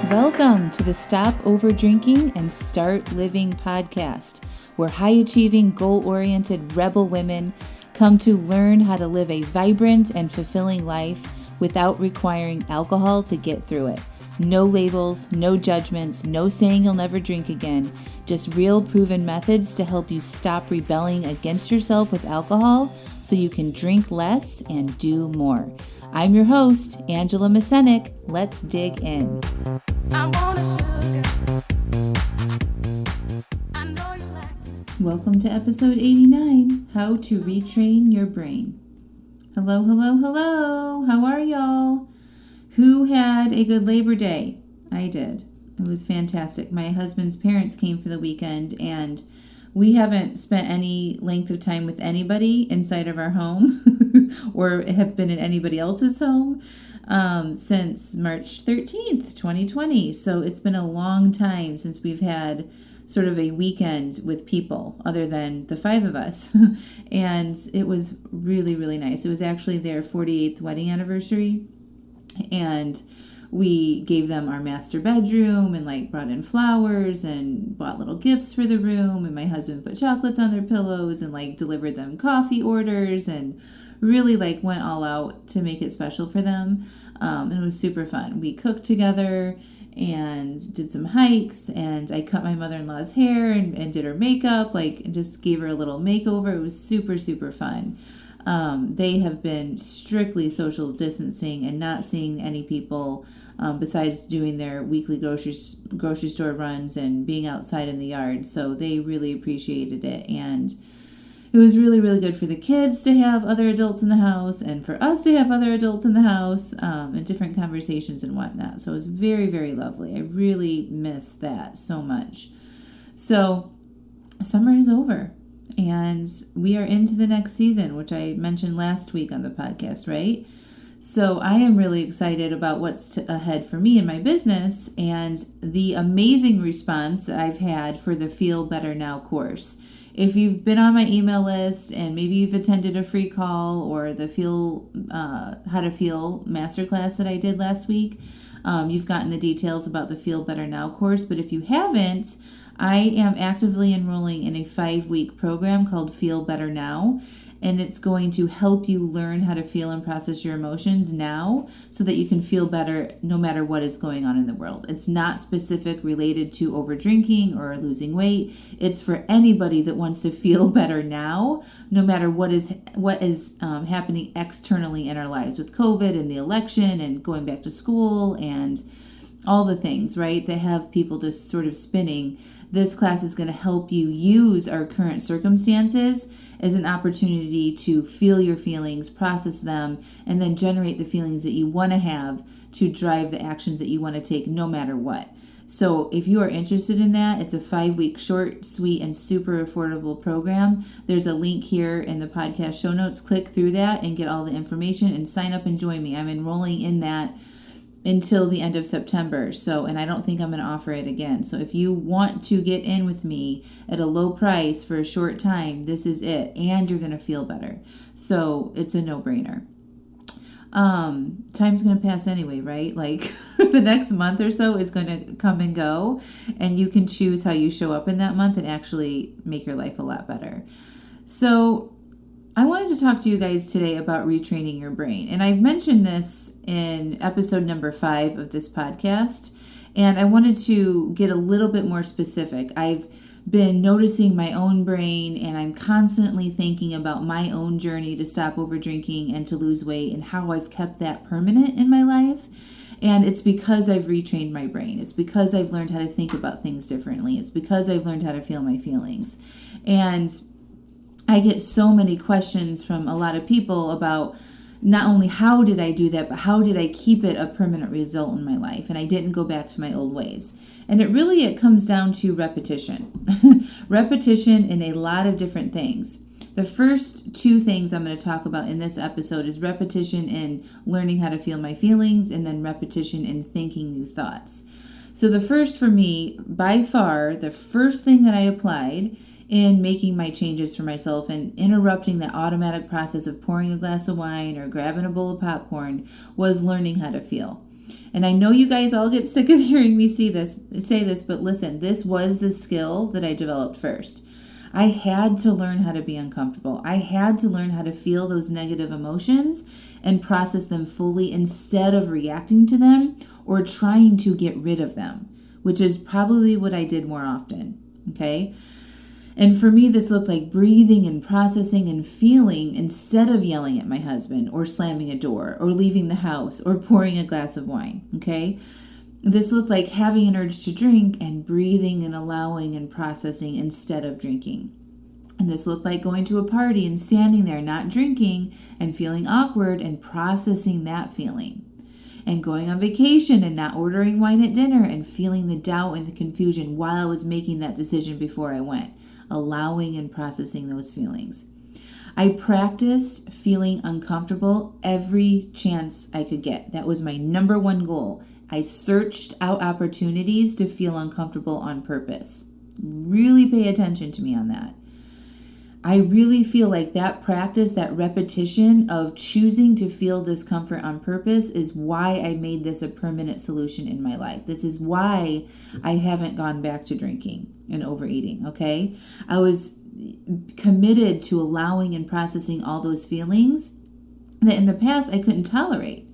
Welcome to the Stop Over Drinking and Start Living podcast, where high-achieving, goal-oriented rebel women come to learn how to live a vibrant and fulfilling life without requiring alcohol to get through it. No labels, no judgments, no saying you'll never drink again. Just real proven methods to help you stop rebelling against yourself with alcohol so you can drink less and do more. I'm your host, Angela Mascenik. Let's dig in. Welcome to episode 89, How to Retrain Your Brain. Hello, hello, hello. How are y'all? Who had a good Labor Day? I did. It was fantastic. My husband's parents came for the weekend, and we haven't spent any length of time with anybody inside of our home or have been in anybody else's home since March 13th, 2020. So it's been a long time since we've had sort of a weekend with people other than the five of us. And it was really, really nice. It was actually their 48th wedding anniversary. And we gave them our master bedroom and brought in flowers and bought little gifts for the room. And my husband put chocolates on their pillows and delivered them coffee orders and really went all out to make it special for them. And it was super fun. We cooked together and did some hikes, and I cut my mother-in-law's hair and did her makeup, and just gave her a little makeover. It was super, super fun. They have been strictly social distancing and not seeing any people besides doing their weekly grocery store runs and being outside in the yard. So they really appreciated it. And it was really, really good for the kids to have other adults in the house and for us to have other adults in the house and different conversations and whatnot. So it was very, very lovely. I really miss that so much. So summer is over. And we are into the next season, which I mentioned last week on the podcast, right? So I am really excited about what's ahead for me in my business and the amazing response that I've had for the Feel Better Now course. If you've been on my email list and maybe you've attended a free call or the How to Feel masterclass that I did last week, you've gotten the details about the Feel Better Now course. But if you haven't, I am actively enrolling in a 5-week program called Feel Better Now, and it's going to help you learn how to feel and process your emotions now so that you can feel better no matter what is going on in the world. It's not specific related to over drinking or losing weight. It's for anybody that wants to feel better now, no matter what is happening externally in our lives with COVID and the election and going back to school and all the things, right, that have people just sort of spinning. This class is going to help you use our current circumstances as an opportunity to feel your feelings, process them, and then generate the feelings that you want to have to drive the actions that you want to take no matter what. So if you are interested in that, it's a 5-week short, sweet, and super affordable program. There's a link here in the podcast show notes. Click through that and get all the information and sign up and join me. I'm enrolling in that until the end of September. And I don't think I'm going to offer it again. So if you want to get in with me at a low price for a short time, this is it. And you're going to feel better. So it's a no-brainer. Time's going to pass anyway, right? The next month or so is going to come and go, and you can choose how you show up in that month and actually make your life a lot better. So I wanted to talk to you guys today about retraining your brain. And I've mentioned this in episode number 5 of this podcast. And I wanted to get a little bit more specific. I've been noticing my own brain, and I'm constantly thinking about my own journey to stop over drinking and to lose weight and how I've kept that permanent in my life. And it's because I've retrained my brain. It's because I've learned how to think about things differently. It's because I've learned how to feel my feelings. And I get so many questions from a lot of people about not only how did I do that, but how did I keep it a permanent result in my life? And I didn't go back to my old ways. And it comes down to repetition. Repetition in a lot of different things. The first 2 things I'm going to talk about in this episode is repetition in learning how to feel my feelings, and then repetition in thinking new thoughts. So the first for me, by far, the first thing that I applied in making my changes for myself and interrupting that automatic process of pouring a glass of wine or grabbing a bowl of popcorn was learning how to feel. And I know you guys all get sick of hearing me say this, but listen, this was the skill that I developed first. I had to learn how to be uncomfortable. I had to learn how to feel those negative emotions and process them fully instead of reacting to them or trying to get rid of them, which is probably what I did more often, okay? And for me, this looked like breathing and processing and feeling instead of yelling at my husband or slamming a door or leaving the house or pouring a glass of wine, okay? This looked like having an urge to drink and breathing and allowing and processing instead of drinking. And this looked like going to a party and standing there not drinking and feeling awkward and processing that feeling. And going on vacation and not ordering wine at dinner and feeling the doubt and the confusion while I was making that decision before I went, allowing and processing those feelings. I practiced feeling uncomfortable every chance I could get. That was my number one goal. I searched out opportunities to feel uncomfortable on purpose. Really pay attention to me on that. I really feel like that practice, that repetition of choosing to feel discomfort on purpose is why I made this a permanent solution in my life. This is why I haven't gone back to drinking and overeating, okay? I was committed to allowing and processing all those feelings that in the past I couldn't tolerate.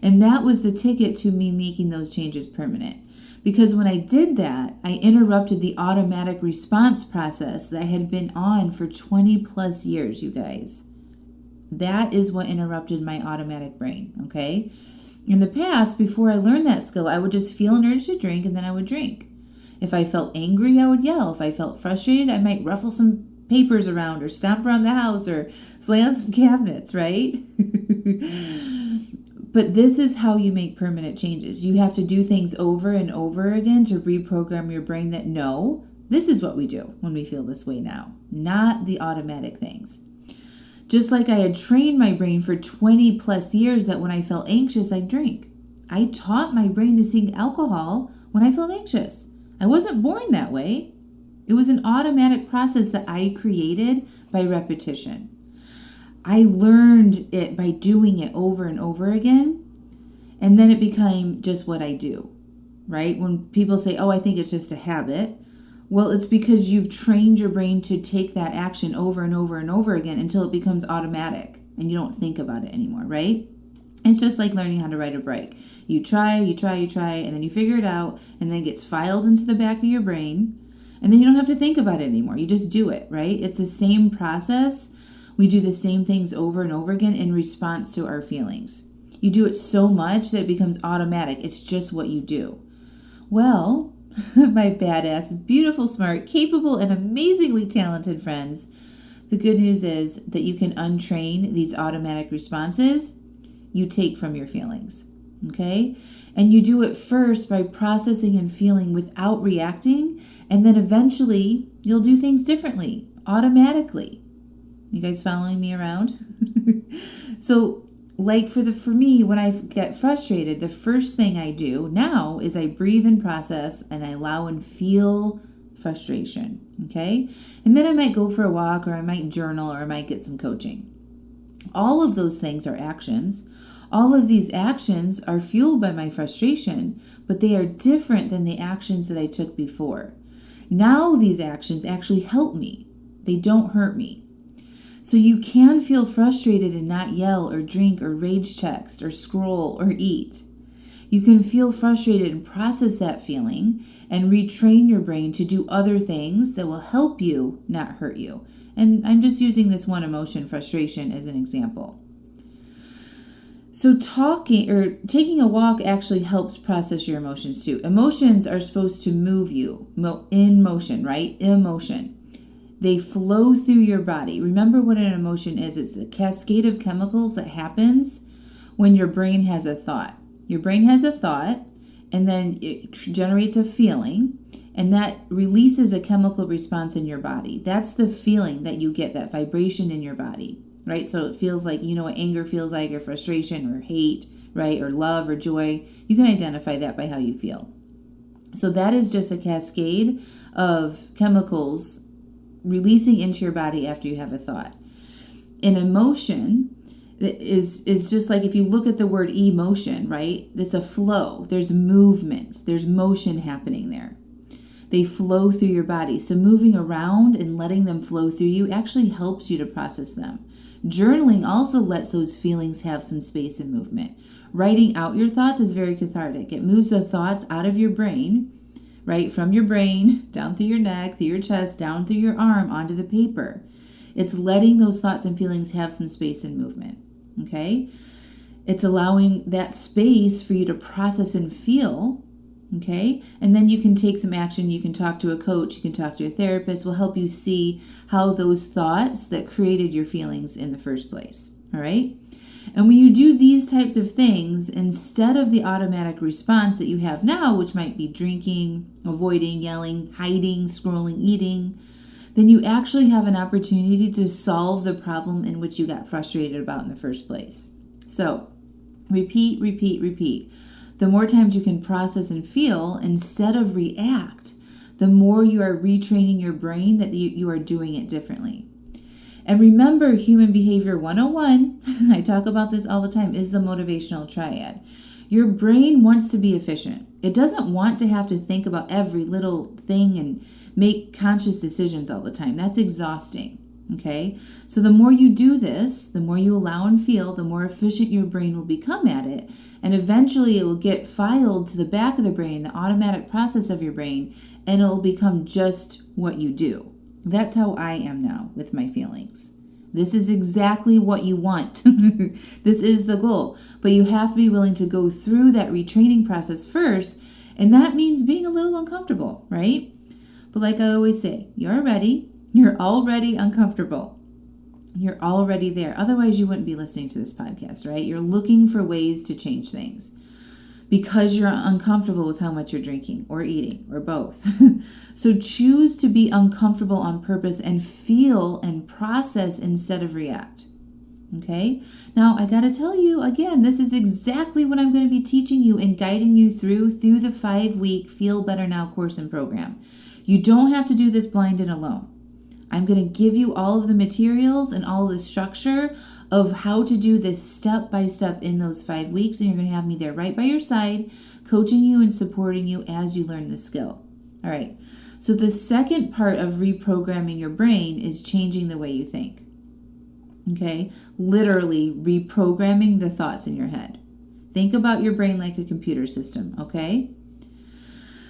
And that was the ticket to me making those changes permanent. Because when I did that, I interrupted the automatic response process that I had been on for 20 plus years, you guys. That is what interrupted my automatic brain, okay? In the past, before I learned that skill, I would just feel an urge to drink and then I would drink. If I felt angry, I would yell. If I felt frustrated, I might ruffle some papers around or stomp around the house or slam some cabinets, right? But this is how you make permanent changes. You have to do things over and over again to reprogram your brain that no, this is what we do when we feel this way now, not the automatic things. Just like I had trained my brain for 20 plus years that when I felt anxious, I'd drink. I taught my brain to seek alcohol when I felt anxious. I wasn't born that way. It was an automatic process that I created by repetition. I learned it by doing it over and over again, and then it became just what I do, right? When people say, oh, I think it's just a habit, well, it's because you've trained your brain to take that action over and over and over again until it becomes automatic and you don't think about it anymore, right? It's just like learning how to ride a bike. You try, and then you figure it out, and then it gets filed into the back of your brain, and then you don't have to think about it anymore. You just do it, right? It's the same process. We do the same things over and over again in response to our feelings. You do it so much that it becomes automatic. It's just what you do. Well, my badass, beautiful, smart, capable, and amazingly talented friends, the good news is that you can untrain these automatic responses you take from your feelings, okay? And you do it first by processing and feeling without reacting, and then eventually you'll do things differently, automatically. You guys following me around? So, like for me, when I get frustrated, the first thing I do now is I breathe and process and I allow and feel frustration, okay? And then I might go for a walk or I might journal or I might get some coaching. All of those things are actions. All of these actions are fueled by my frustration, but they are different than the actions that I took before. Now these actions actually help me. They don't hurt me. So you can feel frustrated and not yell or drink or rage text or scroll or eat. You can feel frustrated and process that feeling and retrain your brain to do other things that will help you, not hurt you. And I'm just using this one emotion, frustration, as an example. So taking a walk actually helps process your emotions too. Emotions are supposed to move you in motion, right? Emotion. They flow through your body. Remember what an emotion is. It's a cascade of chemicals that happens when your brain has a thought. Your brain has a thought, and then it generates a feeling, and that releases a chemical response in your body. That's the feeling that you get, that vibration in your body, right? So it feels like, you know what anger feels like, or frustration, or hate, right? Or love, or joy. You can identify that by how you feel. So that is just a cascade of chemicals releasing into your body after you have a thought. An emotion is just like if you look at the word emotion, right? It's a flow. There's movement. There's motion happening there. They flow through your body. So moving around and letting them flow through you actually helps you to process them. Journaling also lets those feelings have some space and movement. Writing out your thoughts is very cathartic. It moves the thoughts out of your brain, right? From your brain, down through your neck, through your chest, down through your arm, onto the paper. It's letting those thoughts and feelings have some space and movement, okay? It's allowing that space for you to process and feel, okay? And then you can take some action. You can talk to a coach. You can talk to a therapist. Will help you see how those thoughts that created your feelings in the first place, all right? And when you do these types of things, instead of the automatic response that you have now, which might be drinking, avoiding, yelling, hiding, scrolling, eating, then you actually have an opportunity to solve the problem in which you got frustrated about in the first place. So, repeat, repeat, repeat. The more times you can process and feel instead of react, the more you are retraining your brain that you are doing it differently. And remember, Human Behavior 101, I talk about this all the time, is the Motivational Triad. Your brain wants to be efficient. It doesn't want to have to think about every little thing and make conscious decisions all the time. That's exhausting, okay? So the more you do this, the more you allow and feel, the more efficient your brain will become at it. And eventually it will get filed to the back of the brain, the automatic process of your brain, and it will become just what you do. That's how I am now with my feelings. This is exactly what you want. This is the goal. But you have to be willing to go through that retraining process first, and that means being a little uncomfortable, right? But like I always say, you're ready. You're already uncomfortable. You're already there. Otherwise, you wouldn't be listening to this podcast, right? You're looking for ways to change things because you're uncomfortable with how much you're drinking or eating or both. So choose to be uncomfortable on purpose and feel and process instead of react. Okay? Now, I got to tell you again, this is exactly what I'm going to be teaching you and guiding you through the 5-week Feel Better Now course and program. You don't have to do this blind and alone. I'm going to give you all of the materials and all of the structure of how to do this step by step in those 5 weeks. And you're going to have me there right by your side, coaching you and supporting you as you learn the skill. All right. So the second part of reprogramming your brain is changing the way you think. Okay. Literally reprogramming the thoughts in your head. Think about your brain like a computer system. Okay.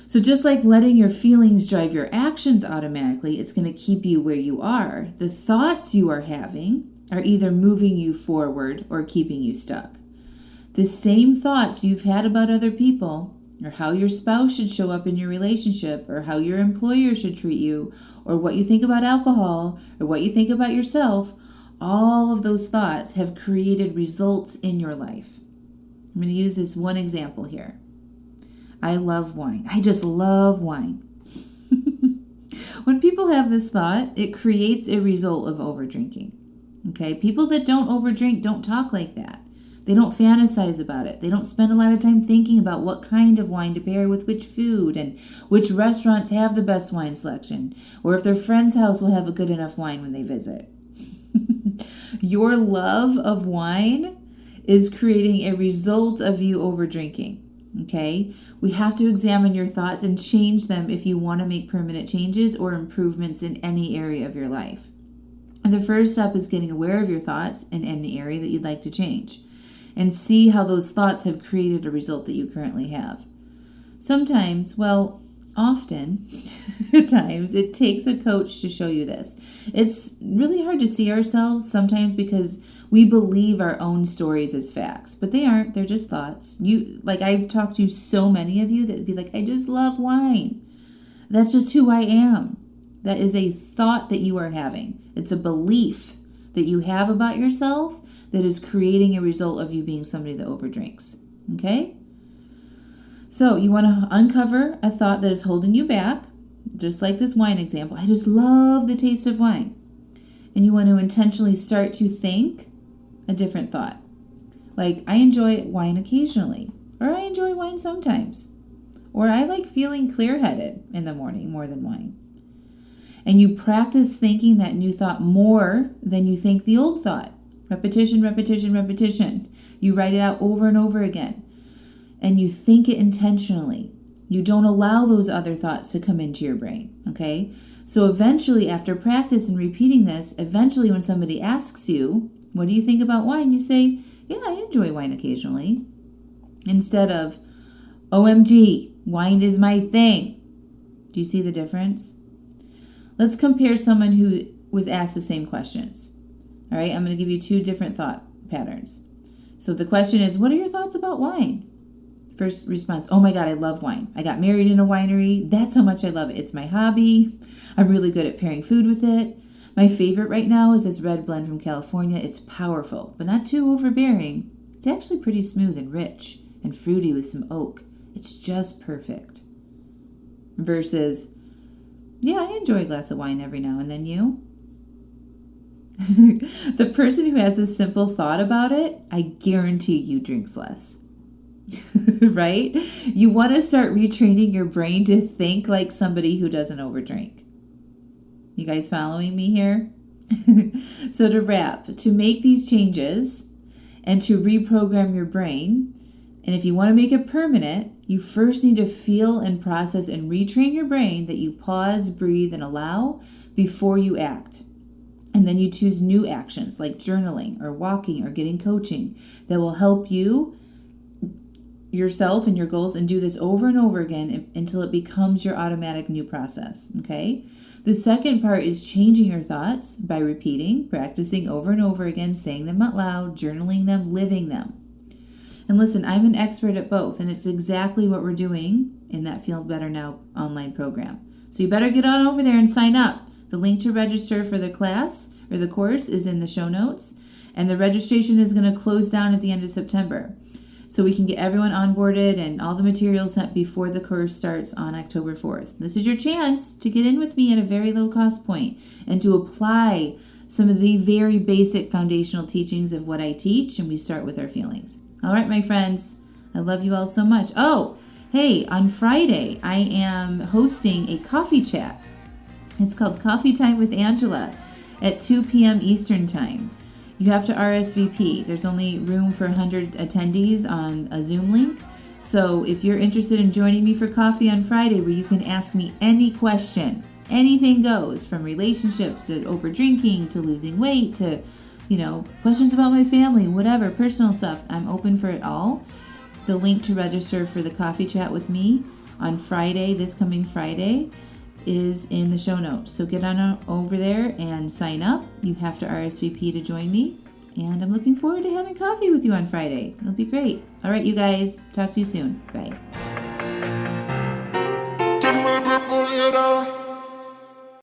So just like letting your feelings drive your actions automatically, it's going to keep you where you are. The thoughts you are having are either moving you forward or keeping you stuck. The same thoughts you've had about other people, or how your spouse should show up in your relationship, or how your employer should treat you, or what you think about alcohol, or what you think about yourself, all of those thoughts have created results in your life. I'm going to use this one example here. I love wine. I just love wine. When people have this thought, it creates a result of overdrinking. Okay? People that don't overdrink don't talk like that. They don't fantasize about it. They don't spend a lot of time thinking about what kind of wine to pair with which food and which restaurants have the best wine selection, or if their friend's house will have a good enough wine when they visit. Your love of wine is creating a result of you overdrinking. Okay, we have to examine your thoughts and change them if you want to make permanent changes or improvements in any area of your life. And the first step is getting aware of your thoughts in any area that you'd like to change and see how those thoughts have created a result that you currently have. Sometimes, often times, it takes a coach to show you this. It's really hard to see ourselves sometimes because we believe our own stories as facts, but they aren't. They're just thoughts. I've talked to so many of you that would be like, I just love wine. That's just who I am. That is a thought that you are having. It's a belief that you have about yourself that is creating a result of you being somebody that overdrinks. Okay? So you want to uncover a thought that is holding you back, just like this wine example. I just love the taste of wine. And you want to intentionally start to think a different thought. Like, I enjoy wine occasionally, or I enjoy wine sometimes, or I like feeling clear-headed in the morning more than wine. And you practice thinking that new thought more than you think the old thought, Repetition, repetition, repetition. You write it out over and over again. And you think it intentionally. You don't allow those other thoughts to come into your brain, okay? So eventually, after practice and repeating this, eventually when somebody asks you, what do you think about wine? You say, yeah, I enjoy wine occasionally. Instead of, OMG, wine is my thing. Do you see the difference? Let's compare someone who was asked the same questions. All right, I'm going to give you two different thought patterns. So the question is, what are your thoughts about wine? First response, oh my God, I love wine. I got married in a winery. That's how much I love it. It's my hobby. I'm really good at pairing food with it. My favorite right now is this red blend from California. It's powerful, but not too overbearing. It's actually pretty smooth and rich and fruity with some oak. It's just perfect. Versus, yeah, I enjoy a glass of wine every now and then. You? The person who has a simple thought about it, I guarantee you drinks less. Right? You want to start retraining your brain to think like somebody who doesn't overdrink. You guys following me here? So to wrap, to make these changes and to reprogram your brain, and if you want to make it permanent, you first need to feel and process and retrain your brain that you pause, breathe, and allow before you act. And then you choose new actions like journaling or walking or getting coaching that will help you, yourself and your goals, and do this over and over again until it becomes your automatic new process, okay? The second part is changing your thoughts by repeating, practicing over and over again, saying them out loud, journaling them, living them. And listen, I'm an expert at both, and it's exactly what we're doing in that Feel Better Now online program. So you better get on over there and sign up. The link to register for the class or the course is in the show notes, and the registration is going to close down at the end of September. So we can get everyone onboarded and all the materials sent before the course starts on October 4th. This is your chance to get in with me at a very low cost point and to apply some of the very basic foundational teachings of what I teach, and we start with our feelings. All right, my friends, I love you all so much. Oh, hey, on Friday, I am hosting a coffee chat. It's called Coffee Time with Angela at 2 p.m. Eastern Time. You have to RSVP. There's only room for 100 attendees on a Zoom link. So if you're interested in joining me for coffee on Friday, where you can ask me any question, anything goes, from relationships to over drinking to losing weight to, questions about my family, whatever, personal stuff, I'm open for it all. The link to register for the coffee chat with me on Friday, this coming Friday, is in the show notes. So get on over there and sign up. You have to RSVP to join me. And I'm looking forward to having coffee with you on Friday. It'll be great. All right, you guys. Talk to you soon. Bye.